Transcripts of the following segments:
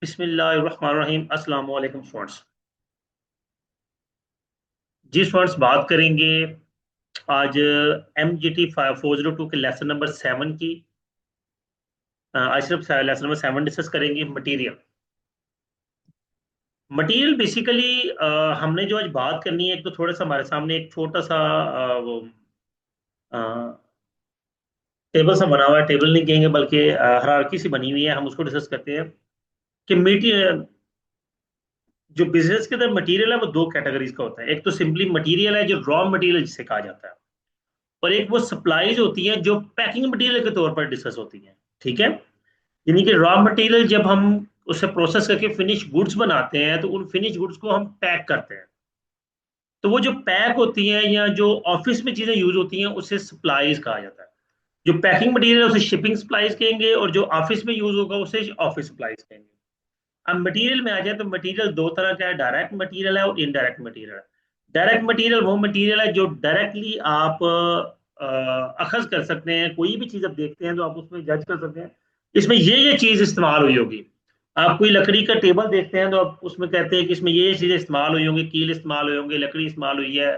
बिस्मिल्लाहिर्रहमानिर्रहीम। अस्सलाम वालेकुम स्टूडेंट्स। जी स्टूडेंट्स, बात करेंगे आज MGT 402 के लेसन नंबर 7 की। आज सिर्फ लेसन नंबर 7 डिस्कस करेंगे। मटेरियल मटेरियल बेसिकली हमने जो आज बात करनी है, एक तो थोड़ा सा हमारे सामने एक छोटा सा वो टेबल सा बना हुआ है। टेबल नहीं कहेंगे बल्कि हायरार्की सी बनी हुई है। हम उसको डिस्कस करते हैं कि मटेरियल, जो बिजनेस के अंदर मटेरियल है वो दो कैटेगरीज का होता है। एक तो सिंपली मटेरियल है जो रॉ मटेरियल जिसे कहा जाता है, और एक वो सप्लाईज होती है जो पैकिंग मटेरियल के तौर पर डिस्कस होती है। ठीक है। यानी कि रॉ मटेरियल जब हम उसे प्रोसेस करके फिनिश गुड्स बनाते हैं तो उन फिनिश गुड्स को हम पैक करते हैं। तो वो जो पैक होती हैं या जो ऑफिस में चीजें यूज होती हैं उसे सप्लाईज कहा जाता है। जो पैकिंग मटेरियल है उसे शिपिंग सप्लाईज कहेंगे, और जो ऑफिस में यूज होगा उसे ऑफिस सप्लाईज कहेंगे। अब मटेरियल में आ जाए तो मटेरियल दो तरह का है, डायरेक्ट मटेरियल है और इनडायरेक्ट मटेरियल है। डायरेक्ट मटेरियल वो मटेरियल है जो डायरेक्टली आप अखज कर सकते हैं। कोई भी चीज आप देखते हैं तो आप उसमें जज कर सकते हैं इसमें ये चीज इस्तेमाल हुई होगी। आप कोई लकड़ी का टेबल देखते हैं तो आप उसमें कहते हैं कि इसमें ये चीजें इस्तेमाल हुई होंगी, कील इस्तेमाल हुई होंगी, लकड़ी इस्तेमाल हुई है।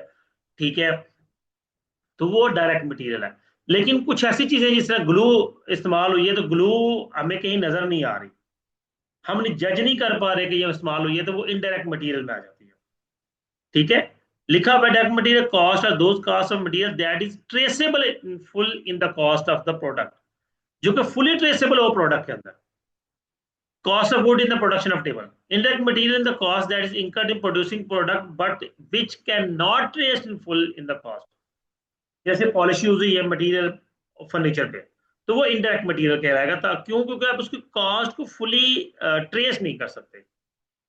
ठीक है। तो वो डायरेक्ट मटेरियल है। लेकिन कुछ ऐसी चीजें जिस तरह ग्लू इस्तेमाल हुई है, तो ग्लू हमें कहीं नजर नहीं आ रही, हम जज नहीं कर पा रहे कि ये इस्तेमाल हुई है, तो वो इनडायरेक्ट मटेरियल में आ जाती है। ठीक है। लिखा हुआ direct material cost are those cost of material that is traceable in full in the cost of the product, जो कि फुली ट्रेसेबल हो प्रोडक्ट के अंदर। Cost of good in the production of table. Indirect material in the cost that is incurred in producing product but which can not trace in full in the cost. जैसे polish use हुई है material furniture पे, तो वो indirect material कहलाएगा था। क्यों? क्योंकि आप उसकी कॉस्ट को फुली ट्रेस नहीं कर सकते।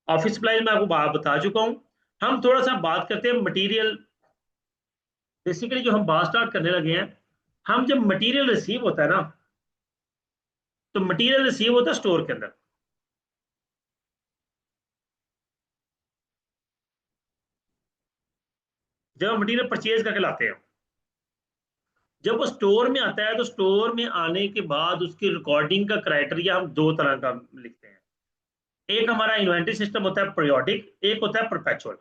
ऑफिस सप्लाईज में आपको बात बता चुका हूं। हम थोड़ा सा बात करते हैं मटेरियल। बेसिकली जो हम बात स्टार्ट करने लगे हैं, हम जब मटेरियल रिसीव होता है ना, तो मटेरियल रिसीव होता है स्टोर के अंदर। जब हम मटेरियल परचेज करके लाते हैं, जब वो स्टोर में आता है तो स्टोर में आने के बाद उसकी रिकॉर्डिंग का क्राइटेरिया हम दो तरह का लिखते हैं। एक हमारा इन्वेंटरी सिस्टम होता है पीरियोडिक, एक होता है परपेचुअल।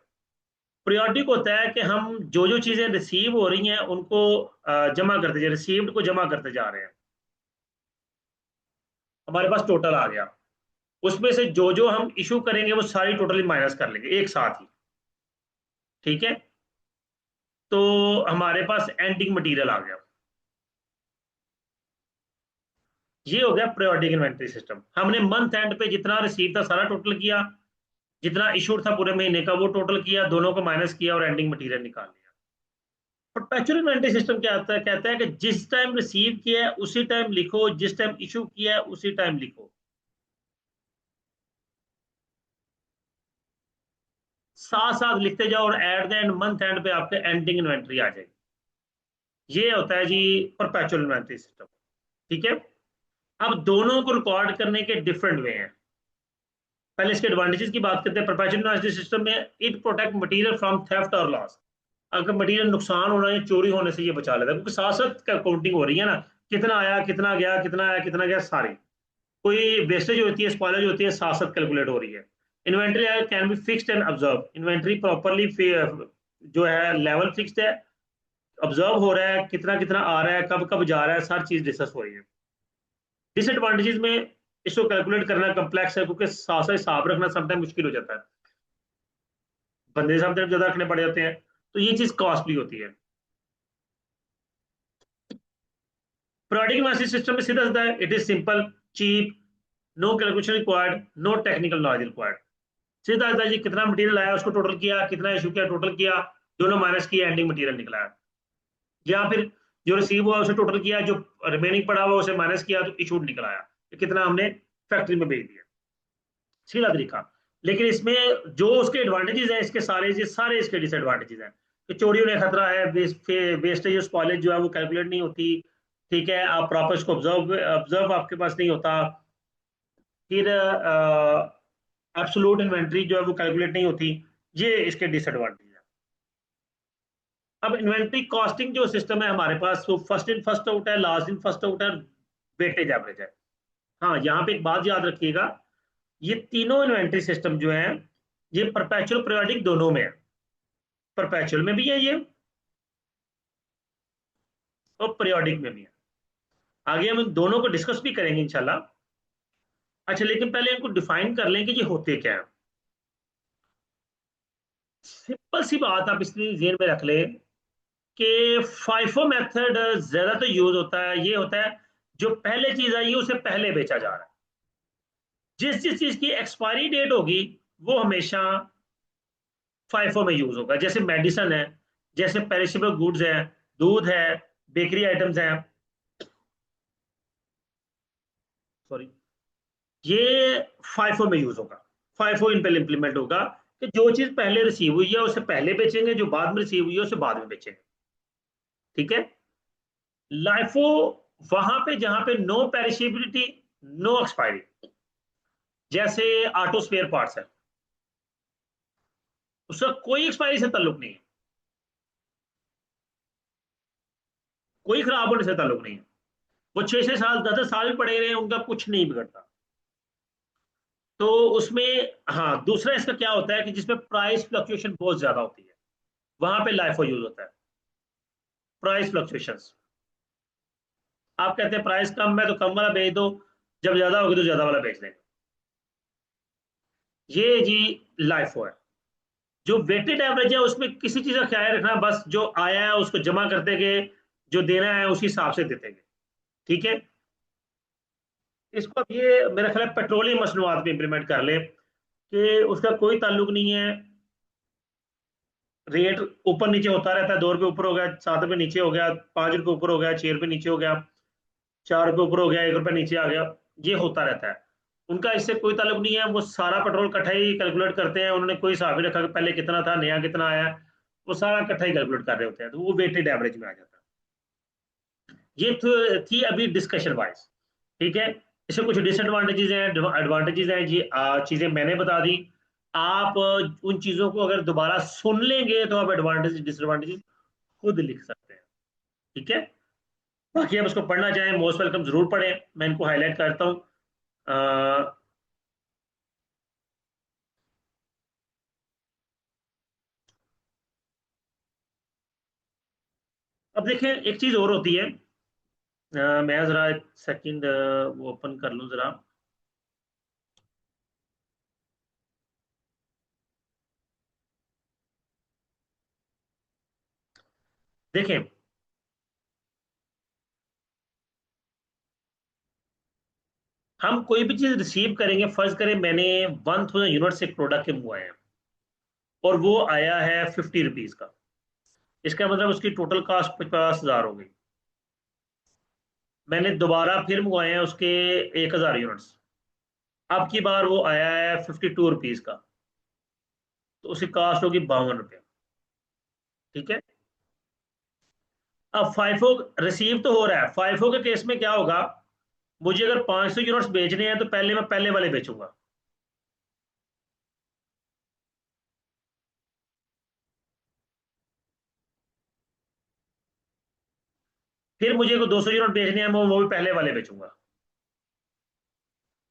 पीरियोडिक होता है कि हम जो जो चीजें रिसीव हो रही हैं उनको जमा करते जा, रिसीव्ड को जमा करते जा रहे हैं। हमारे पास टोटल आ गया, उसमें से जो जो हम इशू करेंगे वो सारी टोटली माइनस कर लेंगे एक साथ ही। ठीक है। तो हमारे पास एंडिंग मटेरियल आ गया। ये हो गया पीरियोडिक इन्वेंटरी सिस्टम। हमने मंथ एंड पे जितना रिसीव था सारा टोटल किया, जितना इशूड था पूरे महीने का वो टोटल किया, दोनों को माइनस किया और एंडिंग मटेरियल निकाल लिया। परपेचुअल इन्वेंटरी सिस्टम क्या आता है? कहता है कि जिस टाइम रिसीव किया है उसी टाइम लिखो, जिस टाइम इशू किया है उसी टाइम लिखो, साथ साथ लिखते जाओ, और at the end month and पे आपके एंडिंग इन्वेंटरी आ जाएगी। ये होता है जी परपेचुअल इन्वेंटरी सिस्टम। ठीक है। अब दोनों को रिकॉर्ड करने के डिफरेंट वे हैं। पहले इसके एडवांटेजेस की बात करते हैं। परपेचुअल इन्वेंटरी सिस्टम में it protect material from theft और लॉस। अगर मटेरियल नुकसान होना या चोरी होने से ये बचा लेता है, क्योंकि साथ साथ काउंटिंग हो रही है ना, कितना आया कितना गया, कितना आया कितना गया, सारी कोई वेस्टेज होती है, स्पॉइलेज होती है, साथ साथ कैलकुलेट हो रही है। Inventory can be fixed and observe. Inventory properly जो है लेवल फिक्स्ड है, ऑब्जर्व हो रहा है, कितना कितना आ रहा है, कब कब जा रहा है, सारी चीज डिस्कस हो रही है। डिसएडवांटेजेस में इसको कैलकुलेट करना कम्प्लेक्स है, क्योंकि साथ साथ हिसाब रखना समटाइम मुश्किल हो जाता है, बंदे समटाइम ज्यादा रखने पड़ जाते हैं, तो ये चीज कॉस्टली होती है। प्रोडिंग मैसेज सिस्टम में सीधा सीधा it is simple, cheap, no calculation required, no technical knowledge required. सीधा सीधा जी कितना मटेरियल आया उसको टोटल किया, कितना इशू किया टोटल किया, दोनों माइनस किया, एंडिंग मटेरियल निकला है। या फिर जो रिसीव हुआ उसे टोटल किया, जो रिमेनिंग पड़ा हुआ उसे माइनस किया, तो इशूड निकल आया कि कितना हमने फैक्ट्री में भेज दिया। सीधा तरीका। लेकिन इसमें जो उसके एडवांटेजेस हैं इसके सारे, ये सारे इसके डिसएडवांटेजेस हैं कि चोरी होने का खतरा है, वेस्टेज स्पॉइलेज जो है वो कैलकुलेट नहीं होती। ठीक है। आप प्रॉपर इसको ऑब्जर्व ऑब्जर्व आपके पास नहीं होता। फिर एब्सोल्यूट इन्वेंट्री जो है वो कैलकुलेट नहीं होती। ये इसके डिसएडवांटेज है। अब इन्वेंट्री कॉस्टिंग जो सिस्टम है हमारे पास, वो फर्स्ट इन फर्स्ट आउट है, लास्ट इन फर्स्ट आउट है, वेटेज एवरेज है। हाँ, यहाँ पे एक बात याद रखिएगा ये तीनों इन्वेंटरी सिस्टम जो है, ये परपेचुअल पीरियोडिक दोनों में है। परपेचुअल में भी है ये, और पीरियोडिक में भी है। आगे हम इन दोनों को डिस्कस भी करेंगे इंशाल्लाह। अच्छा, लेकिन पहले इनको डिफाइन कर लें कि ये होते क्या है। सिंपल सी बात आप इसलिए जेन में रख ले कि फाइफो मेथड ज्यादा तो यूज होता है, ये होता है जो पहले चीज आई है उसे पहले बेचा जा रहा है। जिस जिस चीज की एक्सपायरी डेट होगी वो हमेशा फाइफो में यूज होगा। जैसे मेडिसिन है, जैसे पेरिशेबल गुड्स है, दूध है, बेकरी आइटम्स हैं, सॉरी, ये फाइफो में यूज होगा। फाइफो इन पे इंप्लीमेंट होगा कि जो चीज पहले रिसीव हुई है उसे पहले बेचेंगे, जो बाद में रिसीव हुई है उसे बाद में बेचेंगे। ठीक है। लाइफो वहां पे जहां पे नो पेरिशेबिलिटी, नो एक्सपायरी, जैसे ऑटो स्पेयर पार्ट्स है, उसका कोई एक्सपायरी से ताल्लुक नहीं है, कोई खराब होने से ताल्लुक नहीं है। वो 6 6 साल 10 10 साल भी पड़े रहे, उनका कुछ नहीं बिगड़ता। तो उसमें, हाँ, दूसरा इसका क्या होता है कि जिसमें प्राइस फ्लक्चुएशन बहुत ज्यादा होती है, वहां पे लाइफो यूज होता है। प्राइस फ्लक्चुएशंस, आप कहते हैं प्राइस कम है तो कम वाला बेच दो, जब ज्यादा होगी तो ज्यादा वाला बेच देंगे। ये जी लाइफो है। जो वेटेड एवरेज है उसमें किसी चीज का ख्याल रखना, बस जो आया है उसको जमा करते गए, जो देना है उसी हिसाब से देते गए। ठीक है। इसको अब ये मेरा ख्याल है पेट्रोलियम मसनूआत में इंप्लीमेंट कर ले कि उसका कोई ताल्लुक नहीं है, रेट ऊपर नीचे होता रहता है। 2 रुपये ऊपर हो गया, 7 रुपये नीचे हो गया, 5 रुपये ऊपर हो गया, 6 रुपये नीचे हो गया, 4 रुपये ऊपर हो गया, 1 रुपये नीचे आ गया, ये होता रहता है। उनका इससे कोई ताल्लुक नहीं है, वो सारा पेट्रोल इकट्ठा ही कैलकुलेट करते हैं। उन्होंने कोई हिसाब नहीं रखा कि पहले कितना था, नया कितना आया, वो सारा इकट्ठा ही कैलकुलेट कर रहे होते हैं, तो वो वेटेड एवरेज में आ जाता है। ये थी अभी डिस्कशन वाइज। ठीक है। इससे कुछ डिसएडवांटेजेस हैं, एडवांटेजेस हैं जी, चीजें मैंने बता दी। आप उन चीजों को अगर दोबारा सुन लेंगे तो आप एडवांटेज डिसएडवांटेजेस खुद लिख सकते हैं। ठीक है। बाकी आप उसको पढ़ना चाहें, मोस्ट वेलकम, जरूर पढ़ें, मैं इनको हाईलाइट करता हूँ। अ, अब देखें, एक चीज और होती है। मैं जरा एक सेकंड वो ओपन कर लूं जरा। देखें, हम कोई भी चीज रिसीव करेंगे, फर्ज करें मैंने 1000 यूनिट से प्रोडक्ट के मुंह आए हैं और वो आया है 50 रुपीज का, इसका मतलब उसकी टोटल कॉस्ट 50,000 हो गई। मैंने दोबारा फिर मंगवाए हैं उसके 1000 यूनिट्स, अब की बार वो आया है 52 रुपीज का, तो उसकी कॉस्ट होगी 52 रुपये। ठीक है। अब फाइफो रिसीव तो हो रहा है, फाइफो के केस में क्या होगा, मुझे अगर 500 यूनिट्स बेचने हैं तो पहले मैं पहले वाले बेचूंगा। फिर मुझे को 200 यूनिट बेचने हैं, मैं वो भी पहले वाले बेचूंगा।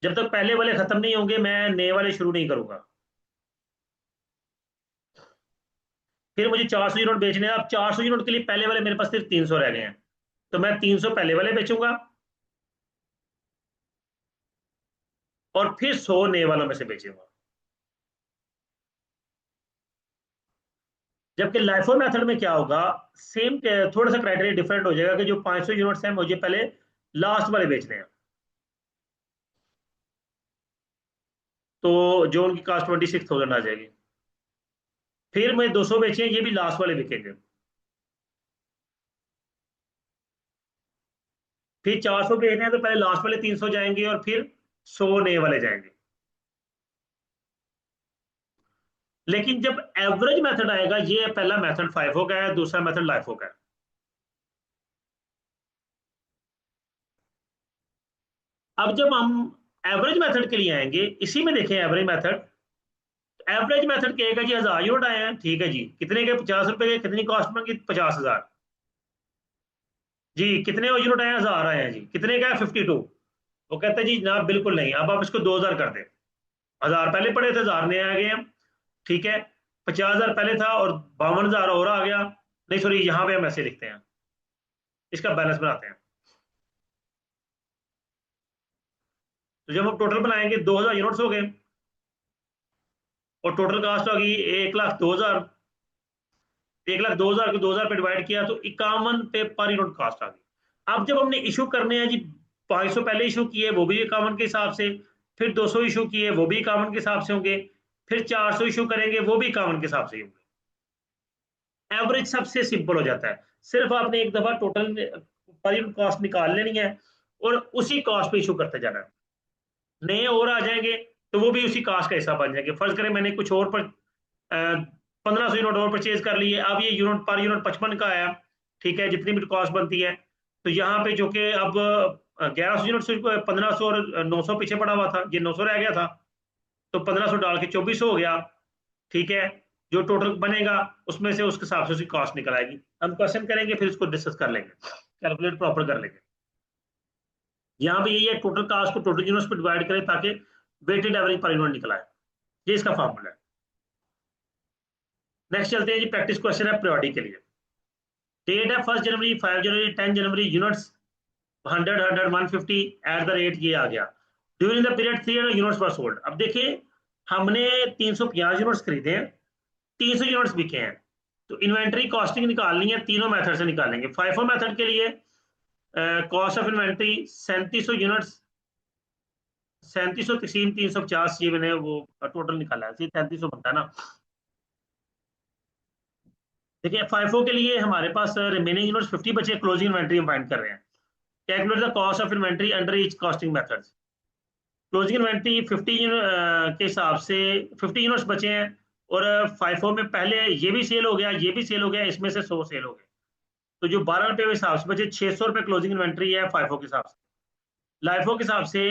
जब तक पहले वाले खत्म नहीं होंगे मैं नए वाले शुरू नहीं करूंगा। फिर मुझे 400 यूनिट बेचने हैं, अब 400 यूनिट के लिए पहले वाले मेरे पास सिर्फ 300 रह गए हैं, तो मैं 300 पहले वाले बेचूंगा और फिर 100 नए वालों में से बेचूंगा। जबकि लाइफो मेथड में क्या होगा, सेम, थोड़ा सा क्राइटेरिया डिफरेंट हो जाएगा कि जो 500 यूनिट्स हैं मुझे पहले लास्ट वाले बेचने हैं, तो जो उनकी कास्ट 26,000 आ जाएगी। फिर मैं 200 बेचे हैं, ये भी लास्ट वाले बिकेंगे। फिर 400 बेचने हैं तो पहले लास्ट वाले 300 जाएंगे और फिर 100 नए वाले जाएंगे। लेकिन जब एवरेज मेथड आएगा, ये पहला मेथड फाइफो का है, दूसरा मेथड लाइफो का है। अब जब हम एवरेज मेथड के लिए आएंगे, इसी में देखें एवरेज मेथड। एवरेज मेथड कहेगा जी 1000 यूनिट आए हैं, ठीक है जी, कितने के, 50 रुपए के, कितनी कॉस्ट में, 50,000। जी कितने यूनिट आए हैं, 1000 आए हैं जी, कितने का है, 52। वो कहता है जी ना बिल्कुल नहीं, अब आप इसको 2000 कर दें। 1000 पहले पड़े थे, 1000 नए आ गए हैं। ठीक है, 50,000 पहले था और 52,000 और आ गया। नहीं सॉरी, यहां पे हम ऐसे लिखते हैं, इसका बैलेंस बनाते हैं। तो जब हम टोटल बनाएंगे 2000 यूनिट्स हो गए, और टोटल कास्ट होगी 1,02,000। 1,02,000 को 2000 पे डिवाइड किया तो 51 पे पर यूनिट कास्ट आ गई। अब जब हमने इशू करने हैं जी, 500 पहले इशू किए वो भी 51 के हिसाब से, फिर 200 इशू किए वो भी 51 के हिसाब से होंगे, फिर 400 इशू करेंगे वो भी 51 के हिसाब से होंगे। एवरेज सबसे सिंपल हो जाता है, सिर्फ आपने एक दफा टोटल पर यूनिट कॉस्ट निकाल लेनी है और उसी कॉस्ट पे इशू करते जाना है। नए और आ जाएंगे तो वो भी उसी कास्ट का हिस्सा बन जाएंगे। फर्ज करें मैंने कुछ और पर 1500 यूनिट और परचेज कर लिए, अब ये यूनिट पर यूनिट 55 का आया। ठीक है, जितनी भी कॉस्ट बनती है, तो यहाँ पे जो कि अब 1100 यूनिट से 1500 और 900 पीछे पड़ा हुआ था, ये 900 रह गया था, तो 1500 डाल के 2400 हो गया। ठीक है, जो टोटल बनेगा उसमें से उसके हिसाब से उसकी कॉस्ट निकल आएगी। हम क्वेश्चन करेंगे फिर इसको डिस्कस कर लेंगे, कैलकुलेट प्रॉपर कर लेंगे। यहाँ पे यही है, टोटल कास्ट को टोटल यूनिट्स पे डिवाइड करें ताकि वेटेड एवरेज पर यूनिट निकला है। ये इसका फॉर्मूला है। नेक्स्ट चलते हैं जी, प्रैक्टिस क्वेश्चन है पीरियोडिक के लिए। डेट है 1 जनवरी, 5 जनवरी, 10 जनवरी, यूनिट्स 100, 100, 150 एट द रेट ये आ गया। During the period 300 units were sold. अब देखिए, हमने 350 यूनिट्स खरीदे हैं, 300 यूनिट्स बिके हैं, तो इन्वेंट्री कॉस्टिंग निकालनी है, तीनों मेथड से निकालेंगे। फाइफो मेथड के लिए कॉस्ट ऑफ इन्वेंट्री 3700 यूनिट्स, 3700 तकसीम 350, ये मैंने वो टोटल निकाला है, 3300 बनता है ना। देखिए फाइफो के लिए हमारे पास रिमेनिंग यूनिट्स 50 बचे, क्लोजिंग इन्वेंट्री हम फाइंड कर रहे हैं। Calculate the cost of inventory under each costing method. Closing inventory 50 के हिसाब से 50 यूनिट्स बचे हैं, और फाइफो में पहले ये भी सेल हो गया, ये भी सेल हो गया, इसमें से 100 सेल हो गए, तो जो 12 रुपए के हिसाब से बचे, 600 रुपए क्लोजिंग इन्वेंट्री है फाइफो के हिसाब से। लाइफो के हिसाब से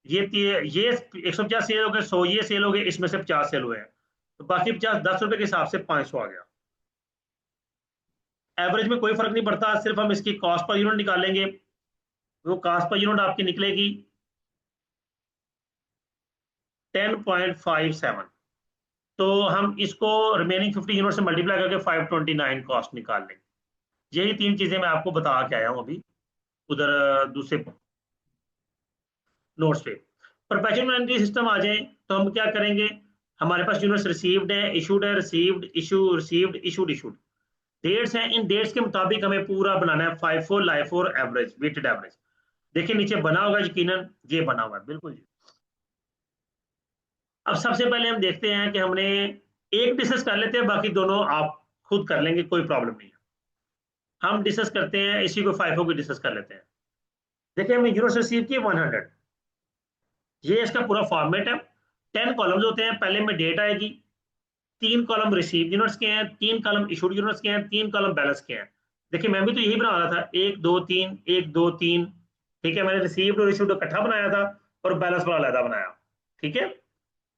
ये 150 सेल हो गए, 100 ये सेल हो गए, इसमें से 50 सेल हुए हैं, तो बाकी 50 10 रुपए के हिसाब से 500 आ गया। एवरेज में कोई फर्क नहीं पड़ता, सिर्फ हम इसकी कॉस्ट पर यूनिट निकालेंगे। वो कॉस्ट पर यूनिट आपकी निकलेगी 10.57। तो हम इसको रिमेनिंग 50 यूनिट से मल्टीप्लाई करके 529 कॉस्ट निकाल लेंगे। यही तीन चीजें मैं आपको बता के आया हूं अभी उधर दूसरे नोट्स पे। परपेचुअल इन्वेंटरी सिस्टम आ जाए तो हम क्या करेंगे, हमारे पास यूनिट्स रिसीव्ड है, इशूड है, received, issue, received, issued, issued, dates हैं, इन डेट्स के मुताबिक हमें पूरा बनाना है फाइफो, लाइफो और एवरेज, वेटेड एवरेज। देखिए नीचे बना होगा यकीनन, ये बना हुआ है बिल्कुल जी। अब सबसे पहले हम देखते हैं कि हमने एक डिस्कस कर लेते हैं, बाकी दोनों आप खुद कर लेंगे, कोई प्रॉब्लम नहीं है। हम डिस्कस करते हैं इसी को, फाइफो को डिस्कस कर लेते हैं। देखिए हमने यूनिट्स रिसीव किए 100, ये इसका पूरा फॉर्मेट है। 10 कॉलम्स होते हैं, पहले में डेट आएगी, 3 कॉलम रिसीव यूनिट्स के हैं, 3 कॉलम इशूड यूनिट्स के हैं, 3 कॉलम बैलेंस के हैं। देखिए मैं भी तो यही बना रहा था, 1 2 3, 1 2 3। ठीक है, मैंने रिसीव्ड और इशूड इकट्ठा बनाया था और बैलेंस वाला अलग बनाया। ठीक है,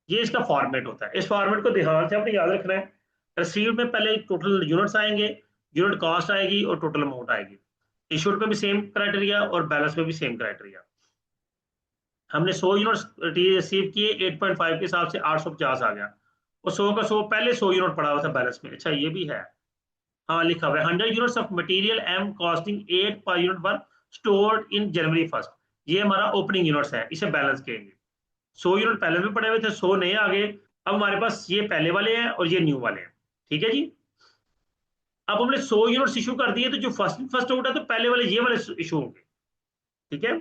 ये इसका फॉर्मेट होता है। इस फॉर्मेट को ध्यान से आपने याद रखना है। रिसीव में पहले टोटल यूनिट्स आएंगे, यूनिट कॉस्ट आएगी और टोटल अमाउंट आएगी। इशूड में भी सेम क्राइटेरिया और बैलेंस में भी सेम क्राइटेरिया। हमने 100 यूनिट्स रिसीव किए, 8.5 के हिसाब से 850 आ गया, और 100 का 100 पहले 100 यूनिट पड़ा हुआ था बैलेंस में। अच्छा ये भी है, हाँ लिखा हुआ है, 100 units of material M costing 8 per unit were stored in जनवरी 1। ये हमारा ओपनिंग यूनिट्स है, इसे बैलेंस करेंगे। 100 यूनिट पहले भी पड़े हुए थे, 100 नए आ गए। अब हमारे पास ये पहले वाले हैं और ये न्यू वाले हैं। ठीक है जी, अब हमने 100 यूनिट्स इशू कर दिए, तो जो फर्स्ट फर्स्ट आउट है तो पहले वाले ये वाले इशू होंगे। ठीक है,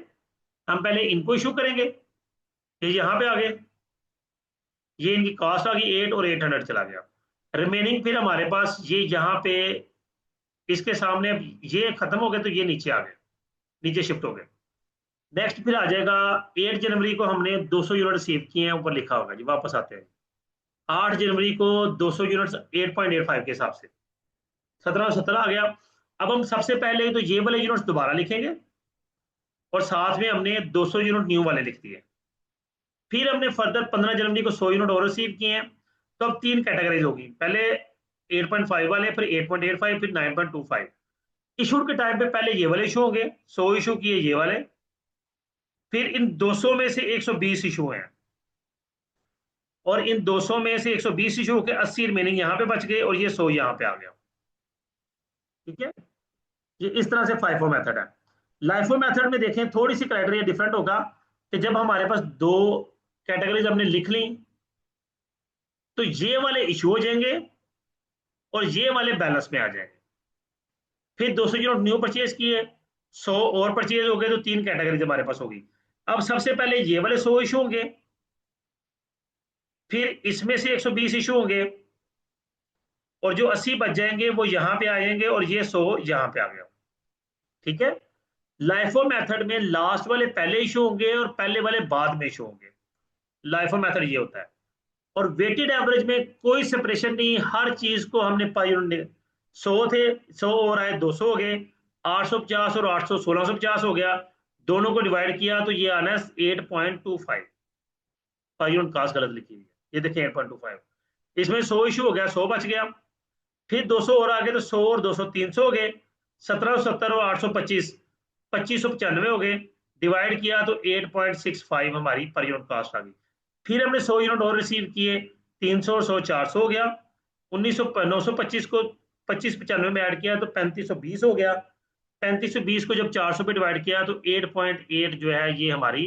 हम पहले इनको इशू करेंगे, ये यहां पे आ गए, ये इनकी कॉस्ट आ गई 8 और 800 चला गया। रिमेनिंग फिर हमारे पास ये यहाँ पे इसके सामने, अब ये खत्म हो गए तो ये नीचे आ गए, नीचे शिफ्ट हो गए। नेक्स्ट फिर आ जाएगा 8 जनवरी को हमने 200 यूनिट रिसीव किए हैं, ऊपर लिखा होगा जी, वापस आते हैं। 8 जनवरी को 200 यूनिट्स 8.85 के हिसाब से 1717 आ गया। अब हम सबसे पहले तो ये वाले यूनिट्स दोबारा लिखेंगे, और साथ में हमने 200 यूनिट न्यू वाले लिख दिए। फिर हमने फर्दर 15 जनवरी को 100 यूनिट और रिसीव किए हैं। तो अब 3 कैटेगरीज होगी, पहले 8.5 वाले, फिर 8.85, फिर 9.25। इशूड के टाइम पे पहले ये वाले इशू होंगे, 100 इशू किए ये वाले, फिर इन 200 में से 120 इशू हैं, और इन 200 में से 120 इशू होकर 80 रिमेनिंग यहाँ पे बच गए और ये 100 यहाँ पे आ गया। ठीक है, ये इस तरह से फाइफो मेथड है। लाइफो मेथड में देखें थोड़ी सी क्राइटेरिया डिफरेंट होगा कि जब हमारे पास दो कैटेगरीज हमने लिख ली तो ये वाले इशू हो जाएंगे और ये वाले बैलेंस में आ जाएंगे। फिर 200 यूनिट न्यू परचेज किए, 100 और परचेज हो गए, तो तीन कैटेगरीज हमारे पास होगी। अब सबसे पहले ये वाले 100 इशू होंगे, फिर इसमें से 120 इशू होंगे, और जो 80 बच जाएंगे वो यहां पे आ जाएंगे और ये 100 यहां पे आ गया। ठीक है, लाइफो मेथड में लास्ट वाले पहले इशू होंगे और पहले वाले बाद में इशू होंगे। लाइफो मेथड ये होता है। और वेटेड एवरेज में कोई सेपरेशन नहीं, हर चीज को हमने पाई यूनिट, 100 थे, 100 और आए 200 हो गए, 850 और 800 1650 हो गया, दोनों को डिवाइड किया तो ये आना है 8.25। पाई यूनिट कास्ट गलत लिखी हुई है, ये देखिए 8.25। इसमें 100 इशू हो गया, 100 बच गया, फिर 200 और आ गए तो 100 और 200 300 हो गए, 1770 और 825 2595 हो गए, डिवाइड किया तो 8.65 हमारी पर यूनिट कास्ट आ गई। फिर हमने 100 यूनिट और रिसीव किए, 300 और 100 400 हो गया, 925 को 2595 में ऐड किया तो 3520 हो गया, 3520 को जब 400 पे डिवाइड किया तो 8.8 जो है ये हमारी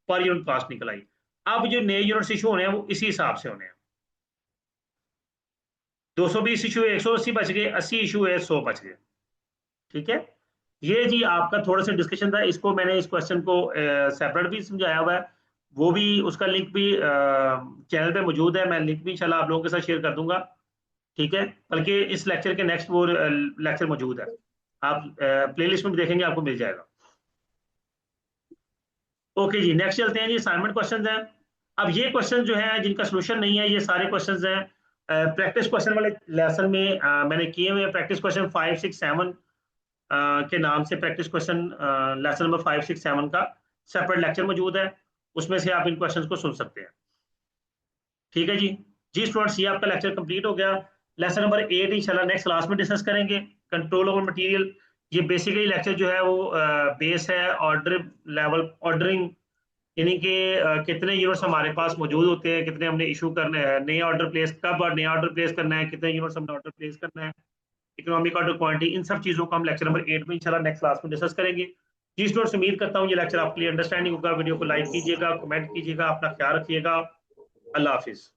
पर यूनिट कास्ट निकल आई। अब जो नए यूनिट्स इशू होने हैं वो इसी हिसाब से होने हैं। 220 इशू है, 180 बच गए, 80 इशू है, 100 बच गए। ठीक है, ये जी आपका थोड़ा सा डिस्कशन था, इसको मैंने इस क्वेश्चन को सेपरेट भी समझाया हुआ है, वो भी उसका लिंक भी चैनल पे मौजूद है, मैं लिंक भी इंशाल्लाह आप लोगों के साथ शेयर कर दूंगा। ठीक है, बल्कि इस लेक्चर के नेक्स्ट वो लेक्चर मौजूद है, आप प्लेलिस्ट में भी देखेंगे, आपको मिल जाएगा। ओके जी, नेक्स्ट चलते हैं जी, असाइनमेंट क्वेश्चन हैं। अब ये क्वेश्चन जो है जिनका सोल्यूशन नहीं है, ये सारे क्वेश्चन हैं प्रैक्टिस क्वेश्चन वाले लेसन में मैंने किए हुए हैं। प्रैक्टिस क्वेश्चन 5 6 7 के नाम से प्रैक्टिस क्वेश्चन लेसन नंबर 5 6 7 का सेपरेट लेक्चर मौजूद है, उसमें से आप इन क्वेश्चंस को सुन सकते हैं। ठीक है जी, जी स्टूडेंट्स, ये आपका लेक्चर कंप्लीट हो गया। लेसन नंबर 8 इंशाल्लाह नेक्स्ट क्लास में डिस्कस करेंगे, कंट्रोल ओवर मटेरियल। ये बेसिकली लेक्चर जो है वो बेस है ऑर्डर लेवल ऑर्डरिंग, यानी कि कितने यूनिट्स हमारे पास मौजूद होते हैं, कितने हमने इशू करने हैं, नए ऑर्डर प्लेस कब और नया ऑर्डर प्लेस करना है, कितने यूनिट्स हमने ऑर्डर प्लेस करना है, इकोनॉमिक ऑर्डर क्वांटिटी, इन सब चीजों को हम लेक्चर नंबर 8 में इंशाल्लाह नेक्स्ट क्लास में डिस्कस करेंगे। जी स्टूडेंट्स, उम्मीद करता हूँ ये लेक्चर आपके लिए अंडरस्टैंडिंग होगा। वीडियो को लाइक कीजिएगा, कमेंट कीजिएगा, अपना ख्याल रखिएगा। अल्लाह हाफिज।